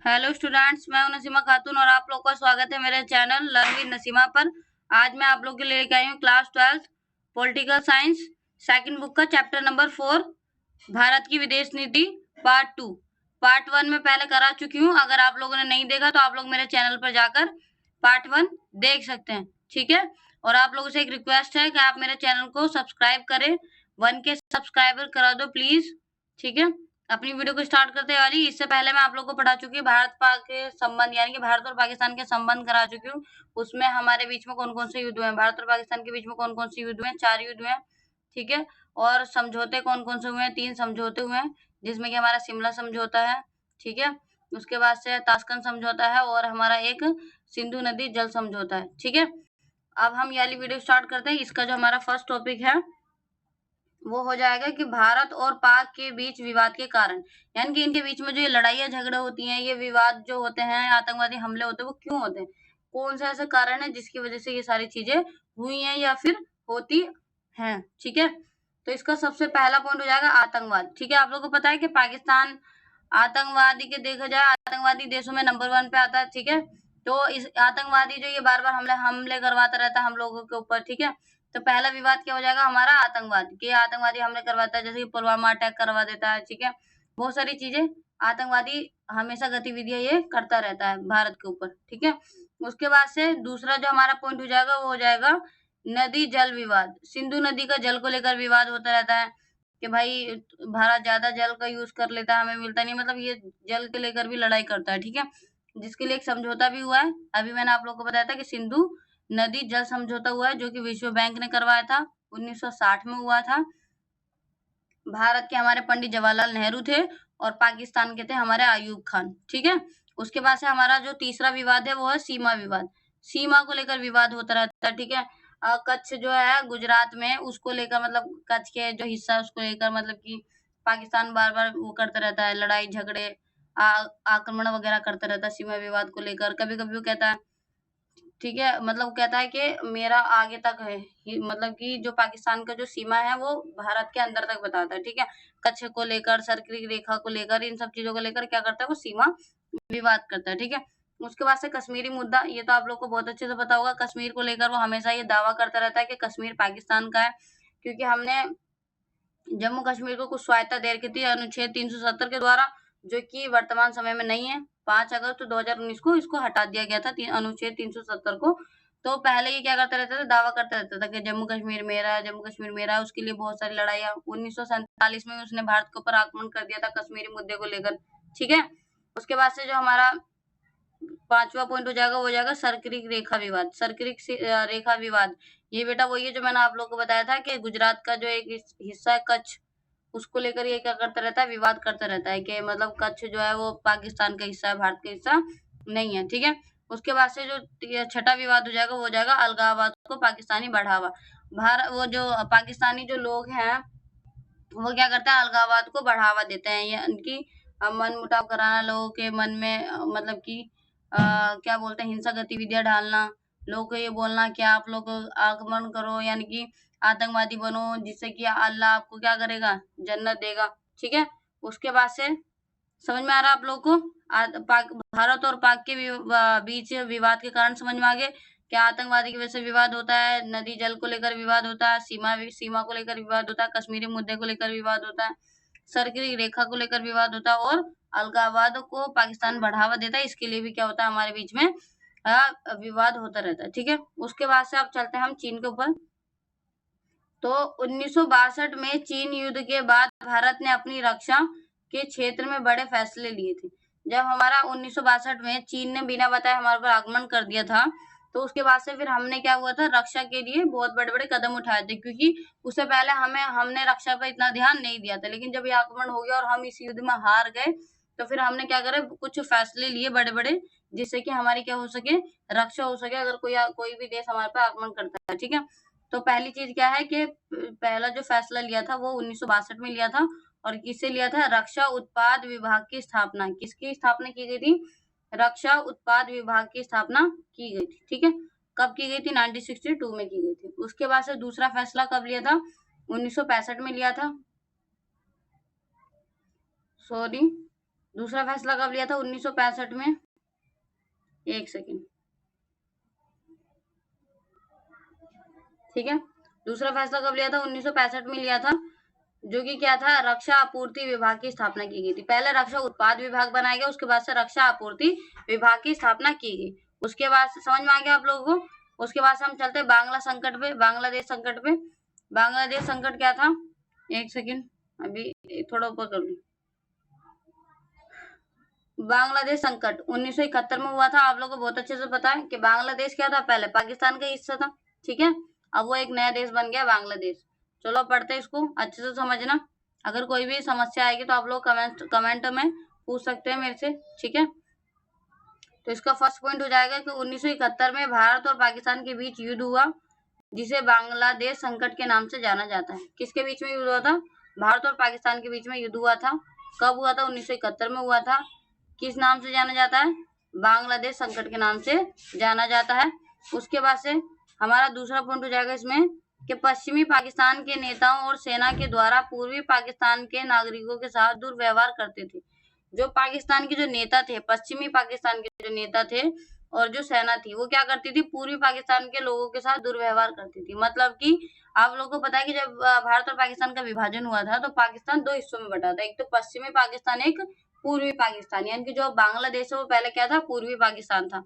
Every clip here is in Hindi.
हेलो स्टूडेंट्स, मैं हूं नसीमा खातून और आप लोग का स्वागत है मेरे चैनल लर्न विद नसीमा पर। आज मैं आप लोग के लिए लेके आई हूँ class 12 political science second book का चैप्टर नंबर 4 भारत की विदेश नीति पार्ट 2। पार्ट 1 में पहले करा चुकी हूँ। अगर आप लोगों ने नहीं देखा तो आप लोग मेरे चैनल पर जाकर पार्ट 1 देख सकते हैं, ठीक है। और आप लोगों से एक रिक्वेस्ट है कि आप मेरे चैनल को सब्सक्राइब करें। 1K सब्सक्राइबर करा दो प्लीज, ठीक है। अपनी वीडियो को स्टार्ट करते वाली इससे पहले मैं आप लोगों को पढ़ा चुकी हूँ भारत पाक के संबंध, यानी कि भारत और पाकिस्तान के संबंध करा चुकी हूँ। उसमें हमारे बीच में कौन कौन से युद्ध हुए, भारत और पाकिस्तान के बीच में कौन कौन से युद्ध हुए, 4 युद्ध हुए, ठीक है। और समझौते कौन कौन से हुए हैं, 3 समझौते हुए हैं, जिसमें कि हमारा शिमला समझौता है, ठीक है। उसके बाद से ताशकंद समझौता है और हमारा एक सिंधु नदी जल समझौता है, ठीक है। अब हम ये वाली वीडियो स्टार्ट करते हैं। इसका जो हमारा फर्स्ट टॉपिक है वो हो जाएगा कि भारत और पाक के बीच विवाद के कारण, यानी कि इनके बीच में जो ये लड़ाइयाँ झगड़े होती हैं, ये विवाद जो होते हैं, आतंकवादी हमले होते हैं, वो क्यों होते हैं, कौन सा ऐसा कारण है जिसकी वजह से ये सारी चीजें हुई हैं या फिर होती हैं, ठीक है। तो इसका सबसे पहला पॉइंट हो जाएगा आतंकवाद, ठीक है। आप लोगों को पता है कि पाकिस्तान आतंकवादी के देखा जाए आतंकवादी देशों में नंबर 1 पे आता है, ठीक है। तो इस आतंकवादी जो ये बार बार हमले हमले करवाता रहता है हम लोगों के ऊपर, ठीक है। तो पहला विवाद क्या हो जाएगा हमारा आतंकवाद, कि आतंकवादी हमले करवाता है, जैसे कि पुलवामा अटैक करवा देता है, ठीक है। बहुत सारी चीजें आतंकवादी हमेशा गतिविधियां ये करता रहता है भारत के ऊपर, ठीक है। उसके बाद से दूसरा जो हमारा पॉइंट हो जाएगा वो हो जाएगा नदी जल विवाद। सिंधु नदी का जल को लेकर विवाद होता रहता है कि भाई भारत ज्यादा जल का यूज कर लेता है, हमें मिलता नहीं, मतलब ये जल के लेकर भी लड़ाई करता है, ठीक है। जिसके लिए एक समझौता भी हुआ है। अभी मैंने आप लोगों को बताया था कि सिंधु नदी जल समझौता हुआ है, जो कि विश्व बैंक ने करवाया था, 1960 में हुआ था। भारत के हमारे पंडित जवाहरलाल नेहरू थे और पाकिस्तान के थे हमारे अयूब खान, ठीक है। उसके बाद से हमारा जो तीसरा विवाद है वो है सीमा विवाद। सीमा को लेकर विवाद होता रहता है, ठीक है। कच्छ जो है गुजरात में, उसको लेकर, मतलब कच्छ के जो हिस्सा है उसको लेकर, मतलब कि पाकिस्तान बार बार वो करता रहता है, लड़ाई झगड़े आक्रमण वगैरह करता रहता है सीमा विवाद को लेकर। कभी कभी वो कहता है, ठीक है, मतलब वो कहता है कि मेरा आगे तक है, मतलब कि जो पाकिस्तान का जो सीमा है वो भारत के अंदर तक बताता है, ठीक है। कच्छ को लेकर, सर्कल रेखा को लेकर, इन सब चीजों को लेकर क्या करता है वो सीमा विवाद करता है, ठीक है। उसके बाद से कश्मीरी मुद्दा, ये तो आप लोग को बहुत अच्छे से पता होगा। कश्मीर को लेकर वो हमेशा ये दावा करता रहता है कि कश्मीर पाकिस्तान का है, क्योंकि हमने जम्मू कश्मीर को कुछ स्वायत्ता दे रखी थी अनुच्छेद 370 के द्वारा, जो कि वर्तमान समय में नहीं है। 5 अगस्त 2019 को इसको हटा दिया गया था, अनुच्छेद 370 को। तो पहले ये क्या करता रहता था, दावा करता रहता था कि जम्मू कश्मीर मेरा है, जम्मू कश्मीर मेरा है। उसके लिए बहुत सारी लड़ाइयाँ, 1947 में उसने भारत के ऊपर आक्रमण कर दिया था कश्मीरी मुद्दे को लेकर, ठीक है। उसके बाद से जो हमारा 5वां पॉइंट हो जाएगा वो हो जाएगा सर्करिक रेखा विवाद। सर्करिक रेखा विवाद, ये बेटा वही है जो मैंने आप लोगों को बताया था कि गुजरात का जो एक हिस्सा है कच्छ, उसको लेकर ये क्या करता रहता है, विवाद करता रहता है कि मतलब कच्छ जो है वो पाकिस्तान का हिस्सा है, भारत का हिस्सा नहीं है, ठीक है। उसके बाद से जो छठा विवाद हो जाएगा वो हो जाएगा अलगाववाद को पाकिस्तानी बढ़ावा। भारत वो जो पाकिस्तानी जो लोग हैं वो क्या करते हैं, अलगाववाद को बढ़ावा देते हैं, या उनकी मन मुटाव कराना, लोगों के मन में मतलब कि क्या बोलते हैं, हिंसा गतिविधियां डालना, लोगों को ये बोलना कि आप लोग आक्रमण करो, यानी कि आतंकवादी बनो, जिससे कि अल्लाह आपको क्या करेगा, जन्नत देगा, ठीक है। उसके बाद से समझ में आ रहा है आप लोगों को? भारत और पाक के बीच विवाद के कारण समझ में आ गए। क्या आतंकवादी की वजह से विवाद होता है, नदी जल को लेकर विवाद होता है, सीमा को लेकर विवाद होता है, कश्मीरी मुद्दे को लेकर विवाद होता है, सर्कल रेखा को लेकर विवाद होता है, और अलगाववाद को पाकिस्तान बढ़ावा देता है, इसके लिए भी क्या होता है हमारे बीच में विवाद होता रहता है, ठीक है। उसके बाद से अब चलते हैं हम चीन के ऊपर। तो 1962 में चीन युद्ध के बाद भारत ने अपनी रक्षा के क्षेत्र में बड़े फैसले लिए थे। जब हमारा 1962 में चीन ने बिना बताए हमारे पर आक्रमण कर दिया था, तो उसके बाद से फिर हमने क्या हुआ था, रक्षा के लिए बहुत बड़े बड़े कदम उठाए थे, क्योंकि उससे पहले हमने रक्षा पर इतना ध्यान नहीं दिया था। लेकिन जब ये आक्रमण हो गया और हम इस युद्ध में हार गए, तो फिर हमने क्या करे, कुछ फैसले लिए बड़े बड़े, जिससे कि हमारी क्या हो सके, रक्षा हो सके, अगर कोई भी देश हमारे पर आक्रमण करता है, ठीक है। तो पहली चीज क्या है कि पहला जो फैसला लिया था वो 1962 में लिया था, और किससे लिया था, रक्षा उत्पाद विभाग की स्थापना। किसकी स्थापना की गई थी, रक्षा उत्पाद विभाग की स्थापना की गई थी, ठीक है। कब की गई थी, 1962 में की गई थी। उसके बाद से दूसरा फैसला कब लिया था, 1965 में लिया था, सॉरी दूसरा फैसला कब लिया था? 1965 में। एक सेकेंड, ठीक है। दूसरा फैसला कब लिया था? 1965 में लिया था, जो कि क्या था? रक्षा आपूर्ति विभाग की स्थापना की गई थी। पहले रक्षा उत्पाद विभाग बनाया गया, उसके बाद से रक्षा आपूर्ति विभाग की स्थापना की गई। उसके बाद से समझ में आ गया आप लोगों को? उसके बाद से हम चलते हैं बांग्ला संकट पे, बांग्लादेश संकट पे। बांग्लादेश संकट क्या था? एक सेकेंड, अभी थोड़ा ऊपर कर लूं। बांग्लादेश संकट 1971 में हुआ था। आप लोगों को बहुत अच्छे से पता है कि बांग्लादेश क्या था? पहले पाकिस्तान का हिस्सा था, ठीक है। अब वो एक नया देश बन गया बांग्लादेश। चलो पढ़ते हैं इसको, अच्छे से समझना। अगर कोई भी समस्या आएगी तो आप लोग कमेंट में पूछ सकते हैं मेरे से, ठीक है। तो इसका फर्स्ट पॉइंट हो जाएगा कि 1971 में भारत और पाकिस्तान के बीच युद्ध हुआ, जिसे बांग्लादेश संकट के नाम से जाना जाता है। किसके बीच में युद्ध हुआ था? भारत और पाकिस्तान के बीच में युद्ध हुआ था। कब हुआ था? 1971 में हुआ था। किस नाम से जाना जाता है? बांग्लादेश संकट के नाम से जाना जाता है। उसके बाद से हमारा दूसरा पॉइंट हो जाएगा इसमें कि पश्चिमी पाकिस्तान के नेताओं और सेना के द्वारा पूर्वी पाकिस्तान के नागरिकों के साथ दुर्व्यवहार करते थे। जो पाकिस्तान के जो नेता थे, पश्चिमी पाकिस्तान के जो नेता थे और जो सेना थी, वो क्या करती थी? पूर्वी पाकिस्तान के लोगों के साथ दुर्व्यवहार करती थी। मतलब कि आप लोगों को पता है कि जब भारत और पाकिस्तान का विभाजन हुआ था तो पाकिस्तान दो हिस्सों में बटा था, एक तो पश्चिमी पाकिस्तान, एक पूर्वी पाकिस्तान। यानी कि जो बांग्लादेश है वो पहले क्या था? पूर्वी पाकिस्तान था।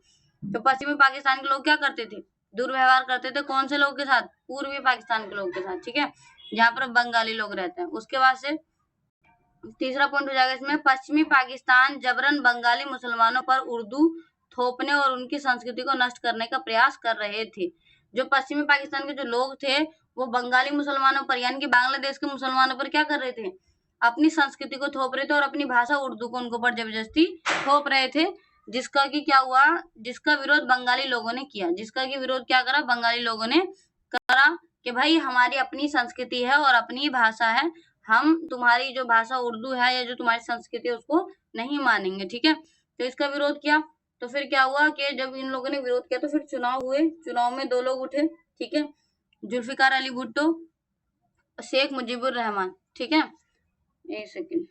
तो पश्चिमी पाकिस्तान के लोग क्या करते थे? दुर्व्यवहार करते थे। कौन से लोग के साथ? पूर्वी पाकिस्तान के लोग के साथ, ठीक है, जहाँ पर बंगाली लोग रहते हैं। उसके बाद से तीसरा पॉइंट हो जाएगा इसमें, पश्चिमी पाकिस्तान जबरन बंगाली मुसलमानों पर उर्दू थोपने और उनकी संस्कृति को नष्ट करने का प्रयास कर रहे थे। जो पश्चिमी पाकिस्तान के जो लोग थे वो बंगाली मुसलमानों पर, यानी कि बांग्लादेश के मुसलमानों पर क्या कर रहे थे? अपनी संस्कृति को थोप रहे थे और अपनी भाषा उर्दू को उनको पर जबरदस्ती थोप रहे थे। जिसका कि क्या हुआ? जिसका विरोध बंगाली लोगों ने किया। जिसका कि विरोध क्या करा? बंगाली लोगों ने करा कि भाई हमारी अपनी संस्कृति है और अपनी भाषा है, हम तुम्हारी जो भाषा उर्दू है या जो तुम्हारी संस्कृति है उसको नहीं मानेंगे, ठीक है। तो इसका विरोध किया। तो फिर क्या हुआ कि जब इन लोगों ने विरोध किया तो फिर चुनाव हुए। चुनाव में दो लोग उठे, ठीक है, जुल्फिकार अली भुट्टो, शेख मुजीबुर रहमान, ठीक है। एक सेकेंड,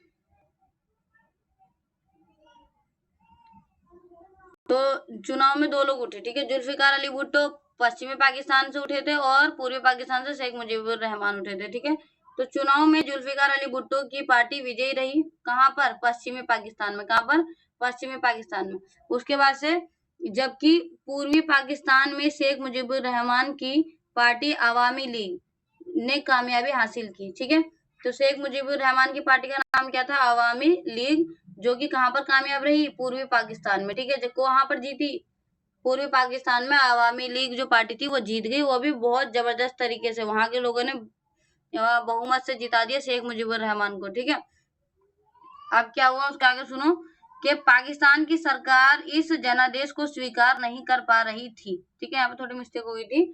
तो चुनाव में दो लोग उठे, ठीक है। जुल्फिकार अली भुट्टो पश्चिमी पाकिस्तान से उठे थे और पूर्वी पाकिस्तान से शेख मुजीबुर रहमान उठे थे, ठीक है। तो चुनाव में जुल्फिकार अली भुट्टो की पार्टी विजयी रही। कहाँ पर? पश्चिमी पाकिस्तान में। कहाँ पर? पश्चिमी पाकिस्तान में। उसके बाद से जबकि पूर्वी पाकिस्तान में शेख मुजीबुर रहमान की पार्टी अवामी लीग ने कामयाबी हासिल की, ठीक है। तो शेख मुजीबुर रहमान की पार्टी का नाम क्या था? अवामी लीग, जो कि कहाँ पर कामयाब रही? पूर्वी पाकिस्तान में, ठीक है। कहाँ पर जीती? पूर्वी पाकिस्तान में अवामी लीग जो पार्टी थी वो जीत गई, वो भी बहुत जबरदस्त तरीके से। वहां के लोगों ने बहुमत से जिता दिया शेख मुजीबुर रहमान को, ठीक है। अब क्या हुआ उसके आगे सुनो कि पाकिस्तान की सरकार इस जनादेश को स्वीकार नहीं कर पा रही थी, ठीक है। यहाँ पे थोड़ी मिस्टेक हो गई थी।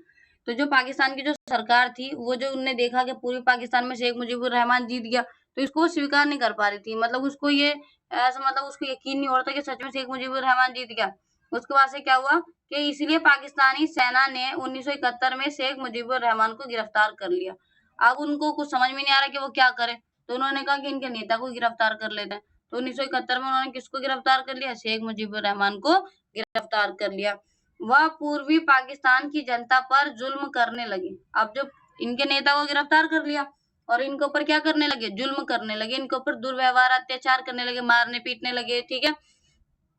तो जो पाकिस्तान की जो सरकार थी वो जो उनने देखा कि पूर्वी पाकिस्तान में शेख मुजीबुर रहमान जीत गया तो इसको स्वीकार नहीं कर पा रही थी। मतलब उसको ये ऐसा, मतलब उसको यकीन नहीं हो रहा था कि सच में शेख मुजीबुर रहमान जीत गया। उसके बाद से क्या हुआ कि इसलिए पाकिस्तानी सेना ने 1971 में शेख मुजीबुर रहमान को गिरफ्तार कर लिया। अब उनको कुछ समझ में नहीं आ रहा कि वो क्या करे, तो उन्होंने कहा कि इनके नेता को गिरफ्तार कर लेते हैं। तो 1971 में उन्होंने किसको गिरफ्तार कर लिया? शेख मुजीबुर रहमान को गिरफ्तार कर लिया। वह पूर्वी पाकिस्तान की जनता पर जुल्म करने लगे। अब जब इनके नेता को गिरफ्तार कर लिया और इनके ऊपर क्या करने लगे? जुल्म करने लगे, इनके ऊपर दुर्व्यवहार अत्याचार करने लगे, मारने पीटने लगे, ठीक है।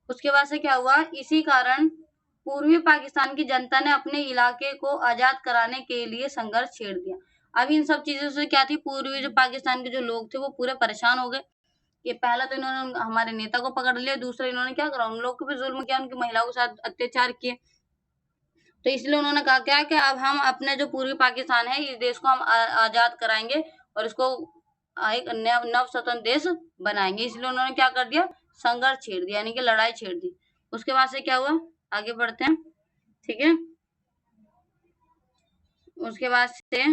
उसके बाद से क्या हुआ? इसी कारण पूर्वी पाकिस्तान की जनता ने अपने इलाके को आजाद कराने के लिए संघर्ष छेड़ दिया। अब इन सब चीजों से क्या थी? पूर्वी जो पाकिस्तान के जो लोग थे वो पूरे परेशान हो गए। ये पहला तो इन्होंने हमारे नेता को पकड़ लिया, दूसरा इन्होंने क्या करा? उन लोगों पे जुल्म किया, उनकी महिलाओं के साथ अत्याचार किए। तो इसलिए उन्होंने कहा क्या कि अब हम अपने जो पूर्वी पाकिस्तान है इस देश को हम आजाद कराएंगे और इसको एक नव स्वतंत्र देश बनाएंगे। इसलिए उन्होंने क्या कर दिया? संघर्ष छेड़ दिया, यानी कि लड़ाई छेड़ दी। उसके बाद से क्या हुआ? आगे बढ़ते हैं, ठीक है। उसके बाद से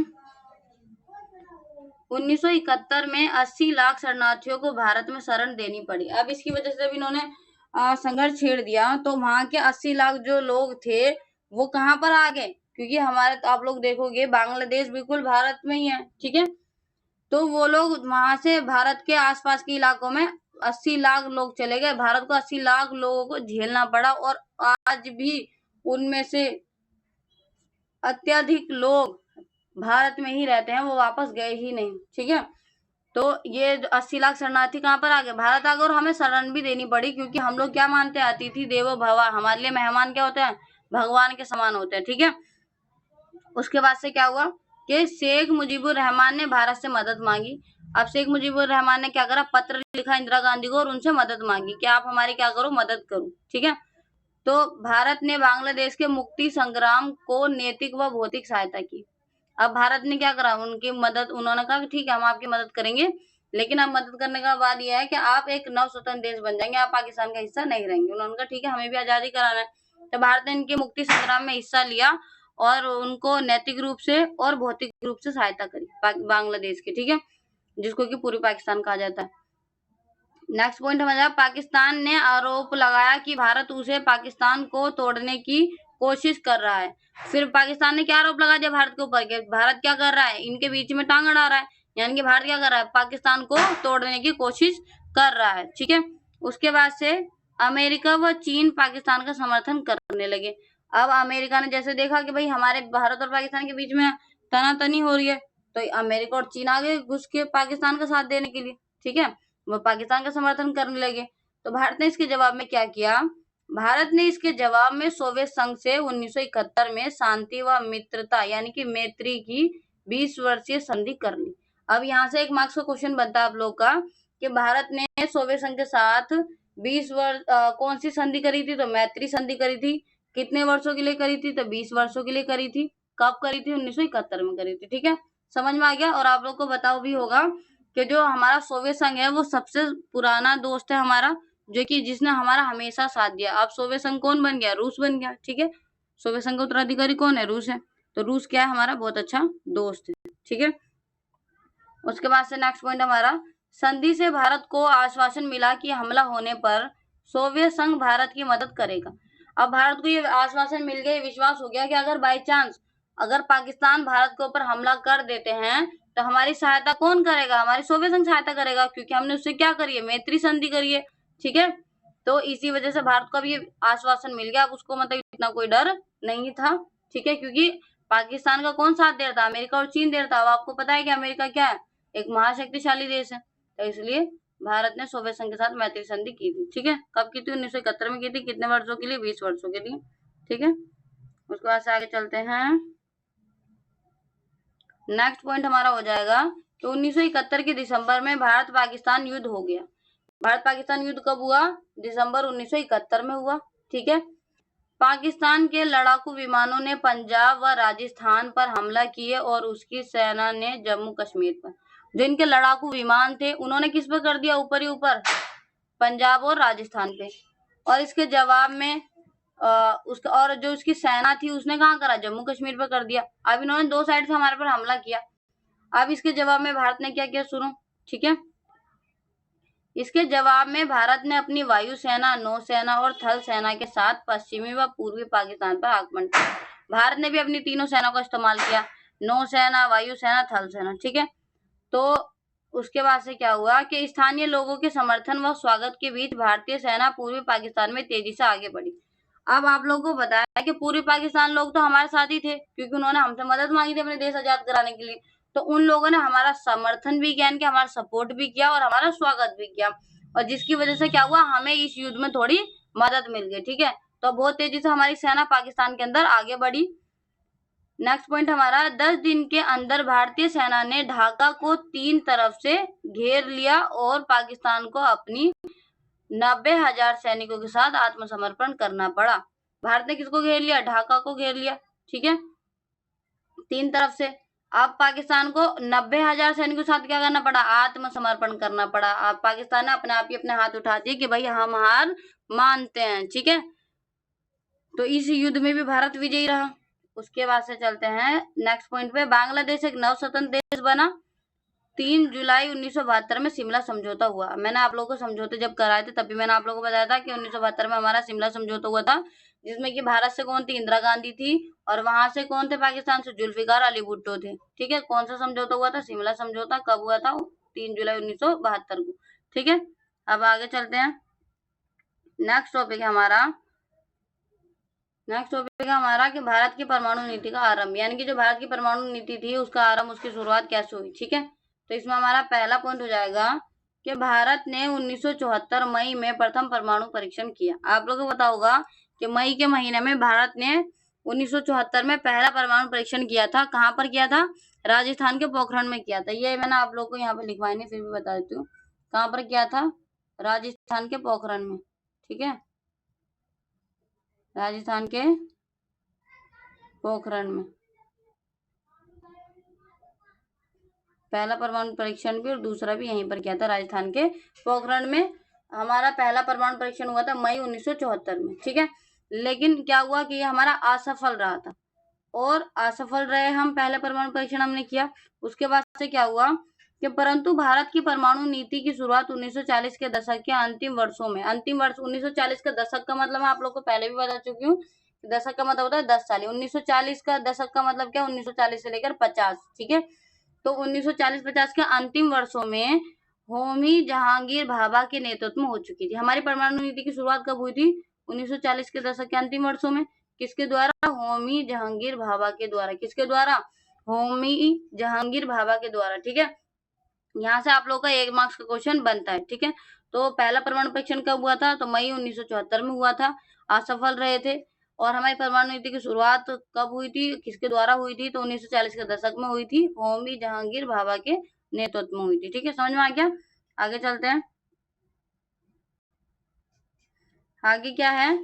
1971 में 80 लाख शरणार्थियों को भारत में शरण देनी पड़ी। अब इसकी वजह से जब इन्होंने संघर्ष छेड़ दिया तो वहां के 80 लाख जो लोग थे वो कहाँ पर आ गए? क्योंकि हमारे, तो आप लोग देखोगे बांग्लादेश बिल्कुल भारत में ही है, ठीक है। तो वो लोग वहां से भारत के आसपास के इलाकों में 80 लाख लोग चले गए, भारत को 80 लाख लोगों को झेलना पड़ा, और आज भी उनमें से अत्यधिक लोग भारत में ही रहते हैं, वो वापस गए ही नहीं। ठीक है, तो ये 80 लाख शरणार्थी कहाँ पर आ गए? भारत आ गए, और हमें शरण भी देनी पड़ी, क्योंकि हम लोग क्या मानते हैं? अतिथि देवो भव, हमारे लिए मेहमान क्या होते हैं? भगवान के समान होते हैं। ठीक है, उसके बाद से क्या हुआ कि शेख मुजीबुर रहमान ने भारत से मदद मांगी। अब शेख मुजीबुर रहमान ने क्या करा? पत्र लिखा इंदिरा गांधी को और उनसे मदद मांगी कि आप हमारी क्या करो? मदद करो। ठीक है, तो भारत ने बांग्लादेश के मुक्ति संग्राम को नैतिक व भौतिक सहायता की। अब भारत ने क्या करा? उनकी मदद, उन्होंने कहा कि ठीक है, हम आपकी मदद करेंगे, लेकिन अब मदद करने का बाद यह है कि आप एक नव स्वतंत्र देश बन जाएंगे, आप पाकिस्तान का हिस्सा नहीं रहेंगे। उन्होंने कहा ठीक है, हमें भी आजादी कराना है। तो भारत ने इनके मुक्ति संग्राम में हिस्सा लिया और उनको नैतिक रूप से और भौतिक रूप से सहायता करी बांग्लादेश की। ठीक है, जिसको कि पूर्वी पाकिस्तान कहा जाता है। नेक्स्ट पॉइंट हमारा, पाकिस्तान ने आरोप लगाया कि भारत उसे पाकिस्तान को तोड़ने की कोशिश कर रहा है। फिर पाकिस्तान ने क्या आरोप लगा दिया भारत के ऊपर? कि भारत क्या कर रहा है? इनके बीच में टांग अड़ा रहा है, यानी कि भारत क्या कर रहा है? पाकिस्तान को तोड़ने की कोशिश कर रहा है। ठीक है, उसके बाद से अमेरिका व चीन पाकिस्तान का समर्थन करने लगे। अब अमेरिका ने जैसे देखा कि भाई हमारे भारत और पाकिस्तान के बीच में तनातनी हो रही है, तो अमेरिका और चीन आगे घुस के पाकिस्तान का साथ देने के लिए। ठीक है, वो पाकिस्तान का समर्थन करने लगे। तो भारत ने इसके जवाब में क्या किया? भारत ने इसके जवाब में सोवियत संघ से 1971 में शांति व मित्रता यानी कि मैत्री की 20 वर्षीय संधि कर ली। अब यहाँ से एक मार्क्स का क्वेश्चन बनता है आप लोग का कि भारत ने सोवियत संघ के साथ 20 वर्ष कौन सी संधि करी थी? तो मैत्री संधि करी थी। कितने वर्षों के लिए करी थी? तो 20 वर्षों के लिए करी थी। कब करी थी? 1971 में करी थी। ठीक है, समझ में आ गया। और आप लोग को बताओ भी होगा कि जो हमारा सोवियत संघ है वो सबसे पुराना दोस्त है हमारा, जो कि जिसने हमारा हमेशा साथ दिया। अब सोवियत संघ कौन बन गया? रूस बन गया। ठीक है, सोवियत संघ का उत्तराधिकारी कौन है? रूस है। तो रूस क्या है? हमारा बहुत अच्छा दोस्त है। ठीक है, उसके बाद से नेक्स्ट पॉइंट हमारा, संधि से भारत को आश्वासन मिला कि हमला होने पर सोवियत संघ भारत की मदद करेगा। अब भारत को ये आश्वासन मिल गया, विश्वास हो गया कि अगर बाई चांस अगर पाकिस्तान भारत के ऊपर हमला कर देते हैं तो हमारी सहायता कौन करेगा? हमारी सोवियत संघ सहायता करेगा, क्योंकि हमने उससे क्या करी है? मैत्री संधि करी है। ठीक है, तो इसी वजह से भारत को अब ये आश्वासन मिल गया। अब उसको मतलब इतना कोई डर नहीं था। ठीक है, क्योंकि पाकिस्तान का कौन साथ दे रहा था? अमेरिका और चीन दे रहा था। अब आपको पता है कि अमेरिका क्या है? एक महाशक्तिशाली देश है। तो इसलिए भारत ने सोवियत संघ के साथ मैत्री संधि की थी। ठीक है, कब की थी? 1971 में की थी। कितने वर्षों के लिए? 20 वर्षों के लिए। ठीक है, उसके बाद से आगे चलते हैं। नेक्स्ट पॉइंट हमारा हो जाएगा कि 1971 के दिसंबर में भारत पाकिस्तान युद्ध हो गया। भारत पाकिस्तान युद्ध कब हुआ? दिसंबर 1971 में हुआ। ठीक है, पाकिस्तान के लड़ाकू विमानों ने पंजाब व राजस्थान पर हमला किए और उसकी सेना ने जम्मू कश्मीर पर। जो इनके लड़ाकू विमान थे उन्होंने किस पर कर दिया? ऊपर ही ऊपर पंजाब और राजस्थान पे। और इसके जवाब में उसका और जो उसकी सेना थी उसने कहाँ करा? जम्मू कश्मीर पर कर दिया। अब इन्होंने दो साइड से हमारे पर हमला किया। अब इसके जवाब में भारत ने क्या किया? सुनो। ठीक है, इसके जवाब में भारत ने अपनी वायुसेना, नौसेना और थल सेना के साथ पश्चिमी व पूर्वी पाकिस्तान पर आक्रमण किया। भारत ने भी अपनी तीनों सेना का इस्तेमाल किया, नौसेना, वायुसेना, थल सेना। ठीक है, तो उसके बाद से क्या हुआ कि स्थानीय लोगों के समर्थन व स्वागत के बीच भारतीय सेना पूर्वी पाकिस्तान में तेजी से आगे बढ़ी। अब आप लोगों को बताया कि पूर्वी पाकिस्तान लोग तो हमारे साथ ही थे, क्योंकि उन्होंने हमसे मदद मांगी थी अपने देश आजाद कराने के लिए। तो उन लोगों ने हमारा समर्थन भी किया, हमारा सपोर्ट भी किया और हमारा स्वागत भी किया, और जिसकी वजह से क्या हुआ? हमें इस युद्ध में थोड़ी मदद मिल गई। ठीक है, तो बहुत तेजी से हमारी सेना पाकिस्तान के अंदर आगे बढ़ी। नेक्स्ट पॉइंट हमारा, 10 दिन के अंदर भारतीय सेना ने ढाका को 3 तरफ से घेर लिया और पाकिस्तान को अपनी 90,000 सैनिकों के साथ आत्मसमर्पण करना पड़ा। भारत ने किसको घेर लिया? ढाका को घेर लिया। ठीक है, 3 तरफ से। अब पाकिस्तान को 90,000 सैनिकों के साथ क्या करना पड़ा? आत्मसमर्पण करना पड़ा। अब पाकिस्तान ने अपने आप ही अपने हाथ उठा दिए कि भाई हम हार मानते हैं। ठीक है, तो इस युद्ध में भी भारत विजयी रहा। उसके बाद से चलते हैं नेक्स्ट पॉइंट पे। बांग्लादेश एक नव स्वतंत्र देश बना। 3 जुलाई 1972 में शिमला समझौता हुआ। मैंने आप लोगों को समझौते जब कराए थे तभी मैंने आप लोगों को बताया था कि 1972 में हमारा शिमला समझौता हुआ था, जिसमें कि भारत से कौन थी? इंदिरा गांधी थी, और वहां से कौन थे? पाकिस्तान से जुल्फिकार अली भुट्टो थे। ठीक है, कौन सा समझौता हुआ था? शिमला समझौता। कब हुआ था? 3 जुलाई 1972 को। ठीक है, अब आगे चलते हैं। नेक्स्ट टॉपिक है हमारा कि भारत की परमाणु नीति का आरंभ, यानी कि जो भारत की परमाणु नीति थी उसका आरंभ, उसकी शुरुआत कैसे हुई। ठीक है, तो इसमें हमारा पहला पॉइंट हो जाएगा कि भारत ने 1974 मई में प्रथम परमाणु परीक्षण किया। आप लोगों को पता होगा कि मई के महीने में भारत ने 1974 में पहला परमाणु परीक्षण किया था। कहाँ पर किया था? राजस्थान के पोखरण में किया था। ये मैंने आप लोग को यहाँ पे लिखवाई नहीं, फिर भी बता देती हूँ कहाँ पर किया था। राजस्थान के पोखरण में। ठीक है, राजस्थान के पोखरण में पहला परमाणु परीक्षण भी और दूसरा भी यहीं पर किया था, राजस्थान के पोखरण में हमारा पहला परमाणु परीक्षण हुआ था मई 1974 में। ठीक है, लेकिन क्या हुआ कि ये हमारा असफल रहा था, और असफल रहे हम, पहले परमाणु परीक्षण हमने किया, उसके बाद से क्या हुआ कि परंतु भारत की परमाणु नीति की शुरुआत 1940 के दशक के अंतिम वर्षों में, अंतिम वर्ष 1940 का दशक का मतलब मैं आप लोग को पहले भी बता चुकी हूँ, दशक का मतलब होता है 10 साल। 1940 का दशक का मतलब क्या? 1940 से लेकर 50। ठीक है, तो 1940-50 के अंतिम वर्षों में होमी जहांगीर भाभा के नेतृत्व में हो चुकी थी। हमारी परमाणु नीति की शुरुआत कब हुई थी? 1940 के दशक के अंतिम वर्षों में। किसके द्वारा? होमी जहांगीर भाभा के द्वारा। किसके द्वारा? होमी जहांगीर भाभा के द्वारा। ठीक है, यहाँ से आप लोग का 1 मार्क्स का क्वेश्चन बनता है। ठीक है, तो पहला परमाणु परीक्षण कब हुआ था? तो मई 1974 में हुआ था, असफल रहे थे। और हमारी परमाणु नीति की शुरुआत कब हुई थी, किसके द्वारा हुई थी? तो 1940 के दशक में हुई थी, होमी जहांगीर भाभा के नेतृत्व में हुई थी। ठीक है, समझ में आ गया? आगे चलते हैं। आगे क्या है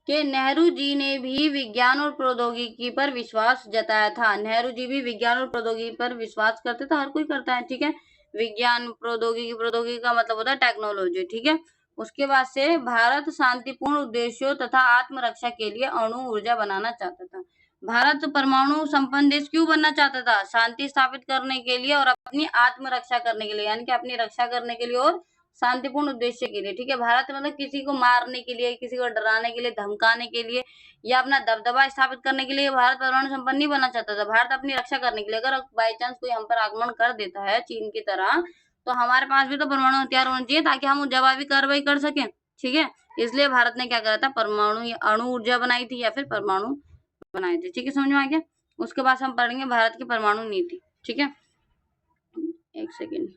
कि नेहरू जी ने भी विज्ञान और प्रौद्योगिकी पर विश्वास जताया था। नेहरू जी भी विज्ञान और प्रौद्योगिकी पर विश्वास करते थे, हर कोई करता है। ठीक है, विज्ञान प्रौद्योगिकी, प्रौद्योगिकी का मतलब होता है टेक्नोलॉजी। ठीक है, उसके बाद से भारत शांतिपूर्ण उद्देश्यों तथा आत्मरक्षा के लिए अणु ऊर्जा बनाना चाहता था। भारत परमाणु संपन्न देश क्यों बनना चाहता था? शांति स्थापित करने के लिए और अपनी आत्मरक्षा करने के लिए, यानी कि अपनी रक्षा करने के लिए और शांतिपूर्ण उद्देश्य के लिए। ठीक है, भारत मतलब किसी को मारने के लिए, किसी को डराने के लिए, धमकाने के लिए या अपना दबदबा स्थापित करने के लिए भारत परमाणु संपन्न नहीं बनना चाहता था। भारत अपनी रक्षा करने के लिए, अगर बाई चांस कोई हम पर आक्रमण कर देता है चीन की तरह, तो हमारे पास भी तो परमाणु हथियार होना चाहिए ताकि हम जवाबी कार्रवाई कर सकें। ठीक है, इसलिए भारत ने क्या करा था? परमाणु या अणु ऊर्जा बनाई थी, या फिर परमाणु बनाए थे। ठीक है, समझ में आ गया? उसके बाद हम पढ़ेंगे भारत की परमाणु नीति। ठीक है, एक सेकेंड।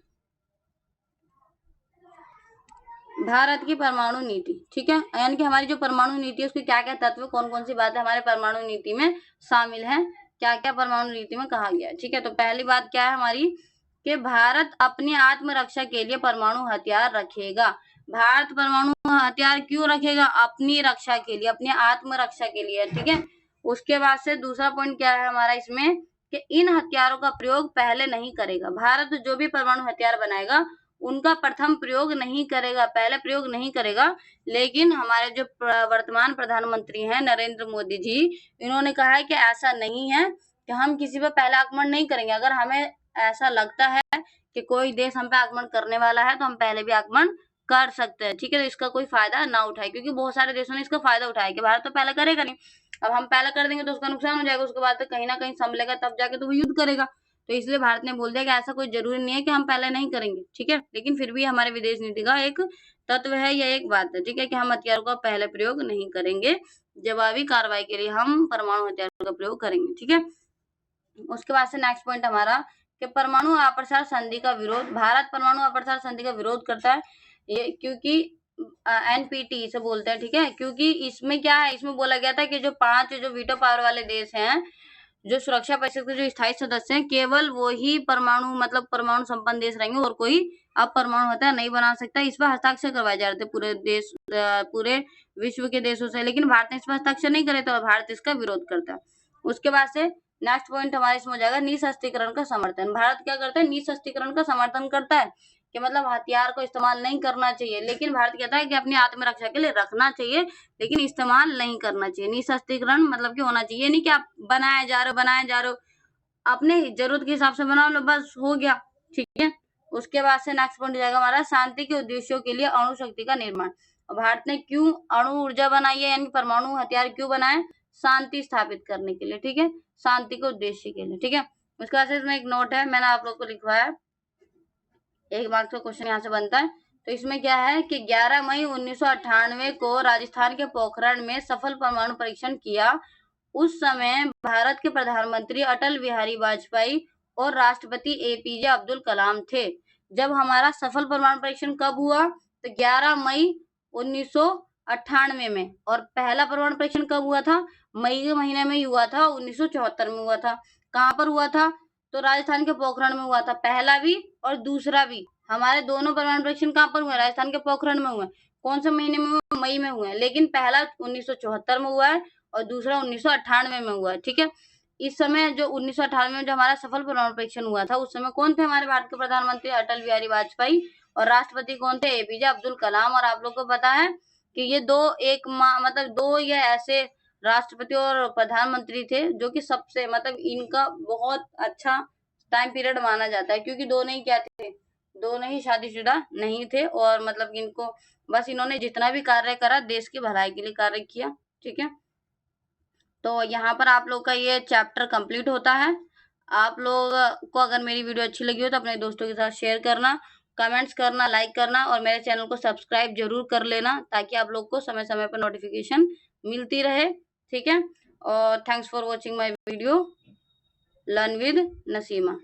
भारत की परमाणु नीति। ठीक है, यानी कि हमारी जो परमाणु नीति है उसके क्या क्या तत्व, कौन कौन सी बातें हमारे परमाणु नीति में शामिल हैं, क्या क्या परमाणु नीति में कहा गया है। ठीक है, तो पहली बात क्या है हमारी कि भारत अपनी आत्मरक्षा के लिए परमाणु हथियार रखेगा। भारत परमाणु हथियार क्यों रखेगा? अपनी रक्षा के लिए, अपनी आत्मरक्षा के लिए। ठीक है, उसके बाद से दूसरा पॉइंट क्या है हमारा इसमें कि इन हथियारों का प्रयोग पहले नहीं करेगा। भारत जो भी परमाणु हथियार बनाएगा उनका प्रथम प्रयोग नहीं करेगा, पहले प्रयोग नहीं करेगा। लेकिन हमारे जो वर्तमान प्रधानमंत्री हैं नरेंद्र मोदी जी, इन्होंने कहा है कि ऐसा नहीं है कि हम किसी पर पहला आक्रमण नहीं करेंगे। अगर हमें ऐसा लगता है कि कोई देश हम पे आक्रमण करने वाला है तो हम पहले भी आक्रमण कर सकते हैं। ठीक है, तो इसका कोई फायदा ना उठाए, क्योंकि बहुत सारे देशों ने इसका फायदा उठाया कि भारत तो पहले करेगा नहीं, अब हम पहले कर देंगे तो उसका नुकसान हो जाएगा, उसके बाद तो कहीं ना कहीं संभलेगा, तब जाके तो वो युद्ध करेगा। तो इसलिए भारत ने बोल दिया कि ऐसा कोई जरूरी नहीं है कि हम पहले नहीं करेंगे। ठीक है, लेकिन फिर भी हमारे विदेश नीति का एक तत्व है या एक बात है। ठीक है, कि हम हथियारों का पहले प्रयोग नहीं करेंगे, जवाबी कार्रवाई के लिए हम परमाणु हथियारों का प्रयोग करेंगे। ठीक है, उसके बाद से नेक्स्ट पॉइंट हमारा कि परमाणु अप्रसार संधि का विरोध। भारत परमाणु अप्रसार संधि का विरोध करता है, ये क्योंकि एनपीटी इसे बोलते हैं। ठीक है, क्योंकि इसमें क्या है, इसमें बोला गया था कि जो 5 जो वीटो पावर वाले देश हैं, जो सुरक्षा परिषद के जो स्थायी सदस्य हैं, केवल वो ही परमाणु मतलब परमाणु संपन्न देश रहेंगे, और कोई अब परमाणु हथियार नहीं बना सकता। इस पर हस्ताक्षर करवाए जा रहे थे पूरे देश, पूरे विश्व के देशों से, लेकिन भारत ने इस पर हस्ताक्षर नहीं करे, तो भारत इसका विरोध करता है। उसके बाद से नेक्स्ट पॉइंट हमारा इसमें हो जाएगा निःशस्त्रीकरण का समर्थन। भारत क्या करता है? निःशस्त्रीकरण का समर्थन करता है, कि मतलब हथियार को इस्तेमाल नहीं करना चाहिए, लेकिन भारत कहता है कि अपनी आत्मरक्षा के लिए रखना चाहिए, लेकिन इस्तेमाल नहीं करना चाहिए। निःशस्त्रीकरण मतलब कि होना चाहिए, नहीं कि आप बनाए जा रहे हो, अपने जरूरत के हिसाब से बना लो, बस हो गया। ठीक है, उसके बाद से नेक्स्ट पॉइंट हो जाएगा हमारा शांति के उद्देश्यों के लिए अणु शक्ति का निर्माण। भारत ने क्यों अणु ऊर्जा बनाई है, यानी परमाणु हथियार क्यों बनाए? शांति स्थापित करने के लिए। ठीक है, शांति के उद्देश्य के लिए। ठीक है, उसके बाद से इसमें एक नोट है, मैंने आप लोग को लिखवाया, 1 मार्क्स का क्वेश्चन यहाँ से बनता है, तो इसमें क्या है कि 11 मई 1998 को राजस्थान के पोखरण में सफल परमाणु परीक्षण किया। उस समय भारत के प्रधानमंत्री अटल बिहारी वाजपेयी और राष्ट्रपति एपीजे अब्दुल कलाम थे। जब हमारा सफल परमाणु परीक्षण कब हुआ? तो 11 मई 1998 में। और पहला परमाणु परीक्षण कब हुआ था? मई के महीने में ही हुआ था, 1974 में हुआ था। कहाँ पर हुआ था? तो राजस्थान के पोखरण में हुआ था, पहला भी और दूसरा भी। हमारे दोनों परमाणु परीक्षण कहाँ पर हुए? राजस्थान के पोखरण में हुए। कौन से महीने में हुए? मई में हुए। लेकिन पहला 1974 में हुआ है और दूसरा 1998 में हुआ है। ठीक है। इस समय जो 1998 में जो हमारा सफल परमाणु परीक्षण हुआ था, उस समय कौन थे हमारे भारत के प्रधानमंत्री? अटल बिहारी वाजपेयी। और राष्ट्रपति कौन थे? एपीजे अब्दुल कलाम। और आप लोग को पता है कि ये मतलब दो ये ऐसे राष्ट्रपति और प्रधानमंत्री थे जो कि सबसे मतलब इनका बहुत अच्छा टाइम पीरियड माना जाता है, क्योंकि दोनों ही क्या थे? दोनों ही शादीशुदा नहीं थे। और मतलब इनको बस इन्होंने जितना भी कार्य करा देश की भलाई के लिए कार्य किया। ठीक है। तो यहाँ पर आप लोग का ये चैप्टर कंप्लीट होता है। आप लोग को अगर मेरी वीडियो अच्छी लगी हो तो अपने दोस्तों के साथ शेयर करना, कमेंट्स करना, लाइक करना और मेरे चैनल को सब्सक्राइब जरूर कर लेना, ताकि आप लोग को समय समय पर नोटिफिकेशन मिलती रहे। ठीक है। और thanks for watching my video learn with Naseema.